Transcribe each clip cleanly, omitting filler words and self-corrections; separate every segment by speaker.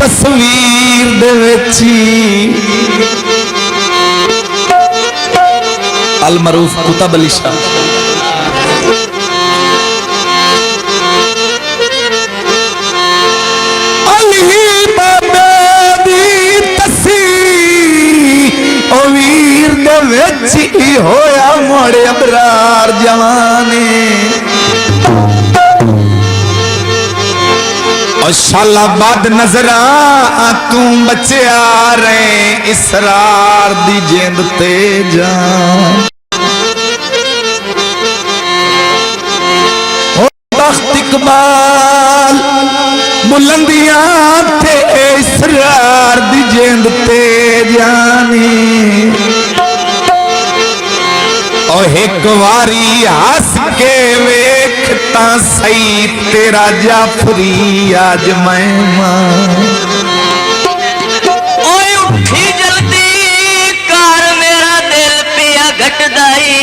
Speaker 1: तस्वीर दे विच अल मरूफ कुतुब अली शाह होया मोड़े अबरार जवाने और शालाबाद नजरा तू बच्चे आ रहे इसरार दी जेंद ते जान बख्त इकबाल बुलंदियां थे इसरार दी जेंद ते जानी और एक वारी हस के वेखता सही तेरा जाफरी आज मैं
Speaker 2: उठी जल्दी कर मेरा दिल पिया घटदाई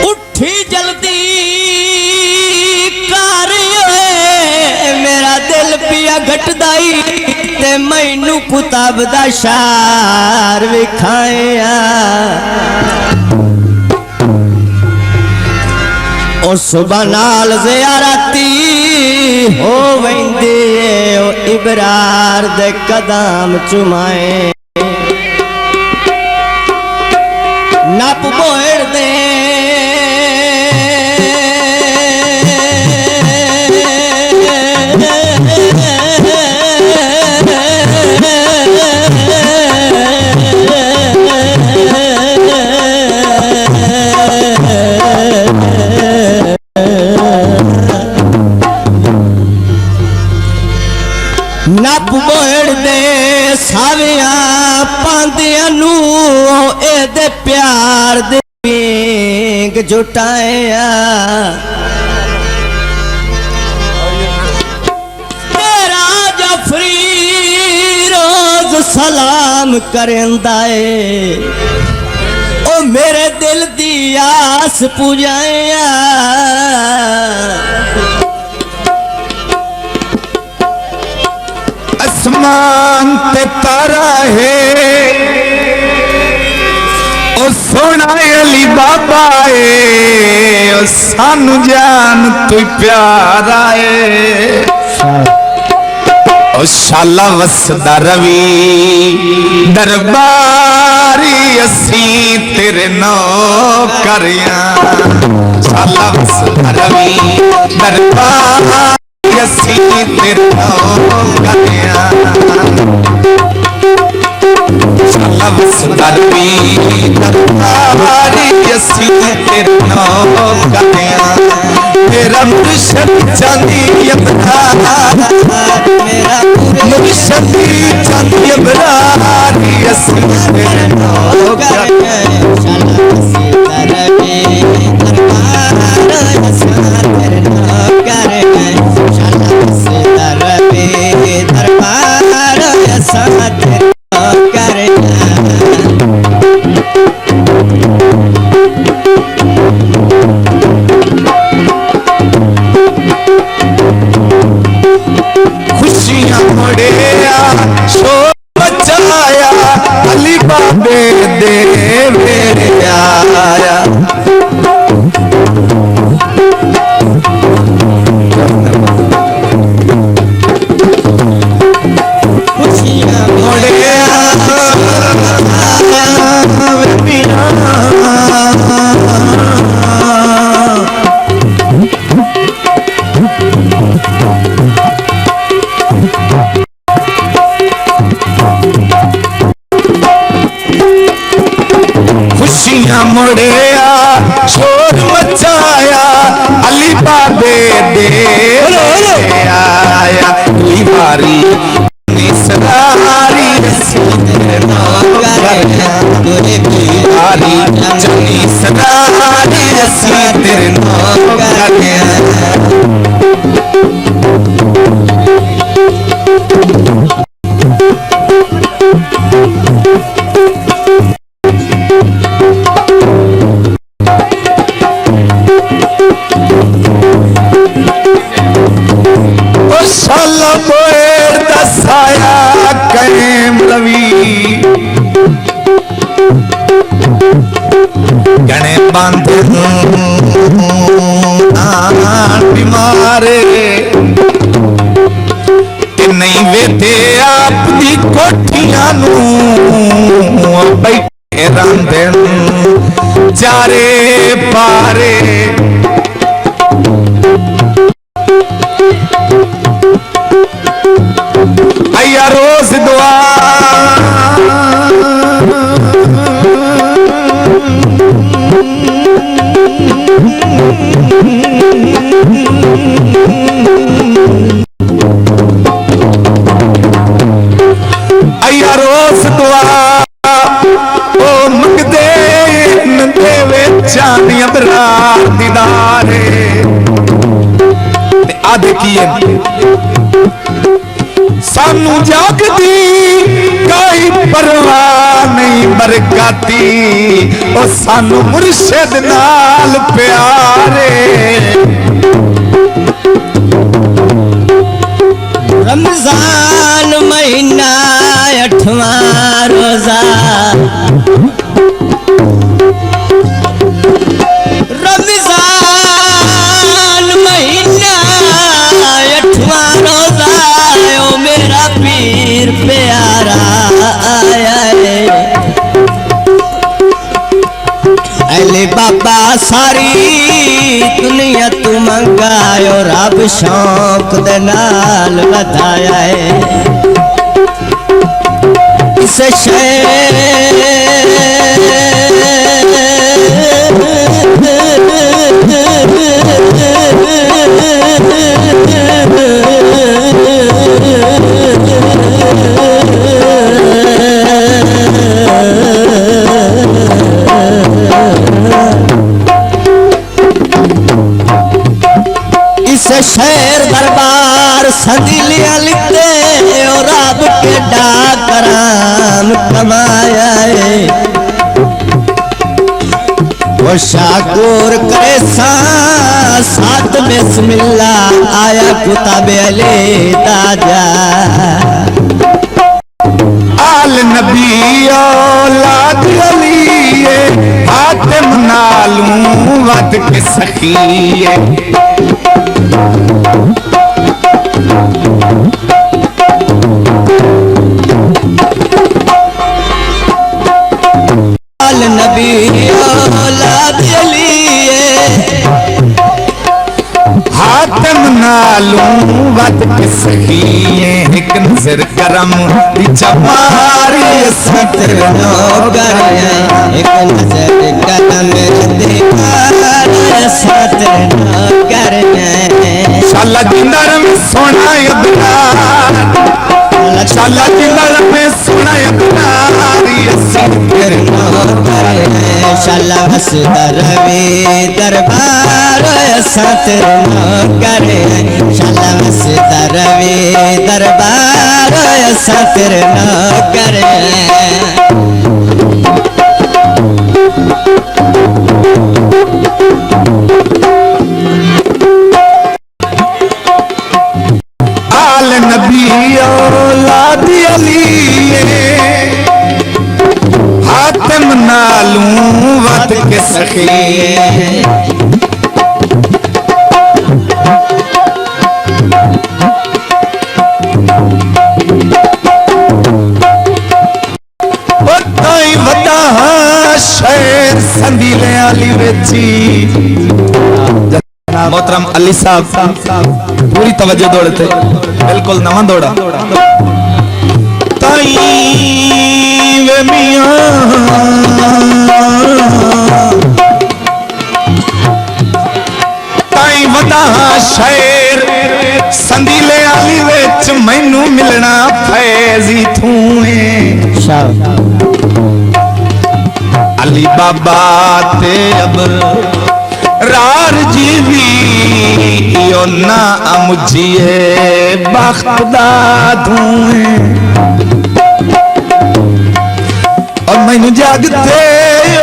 Speaker 1: उठी जल्दी कर मेरा दिल पिया घटदाई
Speaker 2: मैनू कुतब दा शार विखाया और सुबह नाल ज़ियारती हो वेंदी ओ इबरार दे कदम चुमाए नप बोड़ दे नप बोड़ दे साविया पांदिया नू ए प्यार दे जुटाया तेरा जाफरी रोज सलाम करंदा है ओ मेरे दिल दी आस पुजाया
Speaker 1: आसमान ते तारा है ओ सोना अली बाबा है ओ सानू जान तू प्यारा है ओ शाला वसदा रवि दरबारी असी तेरे नौकरियां शाला वसदा रवि दरबारी असी तेरे नौकरियां शाला वसदा रवि दरबारी असी तेरे नौकरियां तेरा मुर्शद चांदी अबरार मेरा मुर्शद चांदी अबरार असी तेरे नौकरियां शाला वसदा रवि दरबार असी तेरे नौकरियां शाला वसदा रवि दरबार असी तेरे खुशियां मोड़िया शोर बचाया अली बाबे दे मुड़िया शोर मचाया अली बाबे दे आया अली बारी निसरारी चली सदारी रसी तेरे नाम दसाया कैम रवि गणे बांधे बीमारे नहीं वेते आप दी कोठियां नू बैठे रंदे चारे पारे अया रोज दुआ अया रोज दुआ ओ मंगदे नंदे वेचानी अबरार दीदारे ते आ देखिए सानू जागदी कोई परवाह नहीं बरकाती ओ सानू मुर्शिद नाल प्यारे
Speaker 2: रमजान महीना 8वां रोजा रमजान महीना 8वां रोजा ओ मेरा पीर प्यारा आया है अले बाबा सारी दुनिया तू मंगायो रब शौक दे नाल बताया है इस शेर दरबार सदिलिया लिखते और रब के डाकराम कमाया है वो शाकुर करे साथ बिस्मिल्लाह आया कुताबे अले ताजा
Speaker 1: आल नबी औलाद अली फातिम नालू वद के सखिए
Speaker 2: आल नबी औलाद अली
Speaker 1: हातिम नालू वद के सखिए एक नजर करम जमारी सतर
Speaker 2: नौकर एक नजर कदम दीवार सतर नौकर
Speaker 1: शाला दिंदर में सोना अबरार शाला दिंदर में सोना अबरार
Speaker 2: सतर नौकर शाला हसदर वे दरबार सतर नौकर शाला हसदर वे दरबार सतर नौकर
Speaker 1: आल नबी औलाद अली हातिम नालू वद के सखिए शेर संदीले अली वेची मोहतरम अली साहब पूरी तवज्जो दौड़ते बिल्कुल नवा दौड़ा ताई वे मियां अली बाबा ते अब रार जीवी यो ना मुझिए बख्तदा धुएं और मैनू जागते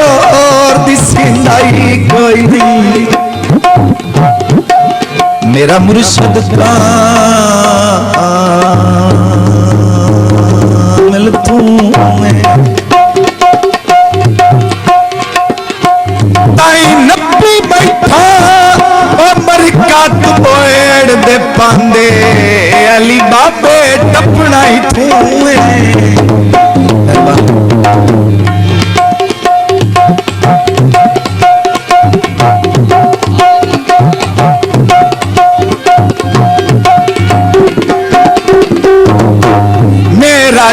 Speaker 1: और दिसिंदा ही कोई नहीं मेरा मुर्शद कामिल तू है ताई नब्बी बैठा मरकत बोएड़ दे पांदे अली बाबे टपना ही तू है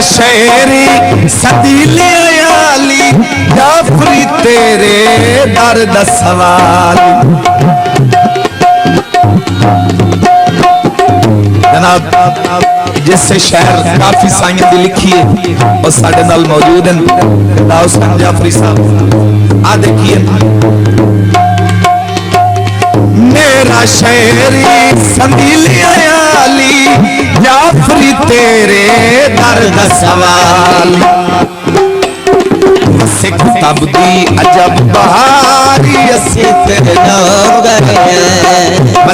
Speaker 1: शेरी सदीले आली जाफरी तेरे दर्द सवाल जनाब जिससे शहर काफी साइयां दी लिखी है और साडे नाल मौजूद हैं दाऊद जाफरी साहब आ देखिए मेरा शेरी सदीले आली जाफरी तेरे दर्द सवाल सिख तबदी अजब बहारी असी तेरे नौकर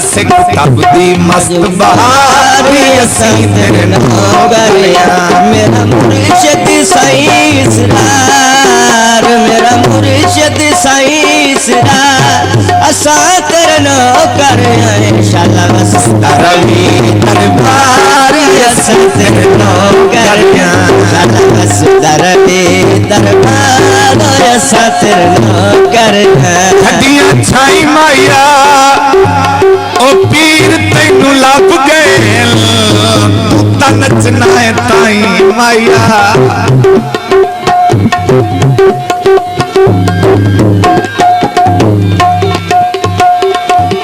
Speaker 1: सिख तबदी मस्त बहारी असी तेरे नौकर मेरा मुर्शिद साईं इसरार मेरा मुर्शिद साईं इसरार असा तेरे नौकर इंशाअल्लाह वस्ता रवी दरबार असा तेरे नौकर इंशाअल्लाह वस्ता रवी दरबार असा तेरे नौकर हड्डियां छाई माया ओ पीर तैनू लब गए तू नचना है ताई माया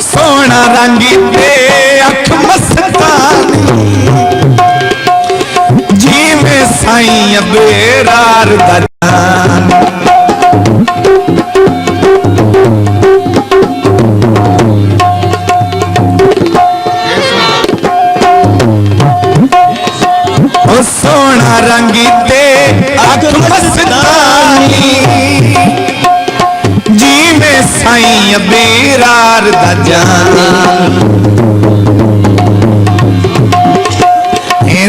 Speaker 1: सोना रंगी ते अख मस्तानी जी में साईं बेरार दरदान सोना रंगी ते अख मस्तानी जी में साईं बेरार दजानी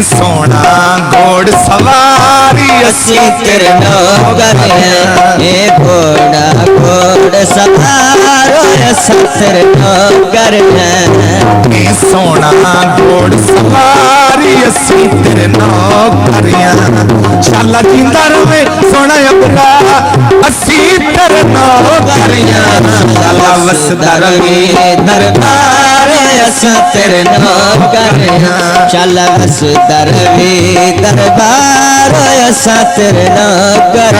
Speaker 1: सोना घोड़ सवारी असी तेरे नौकर ए घोड़ा घोड़ सवारो असी तेरे नौकर ए सोना घोड़ सवारी असी तेरे नौकर शाला जिंदा रवे सोना अबरा असी तेरे नौकर शाला वसदा रवे दरबार असी तेरे नौकर शाला वसदा रवे दरबार असा तेरे नौकर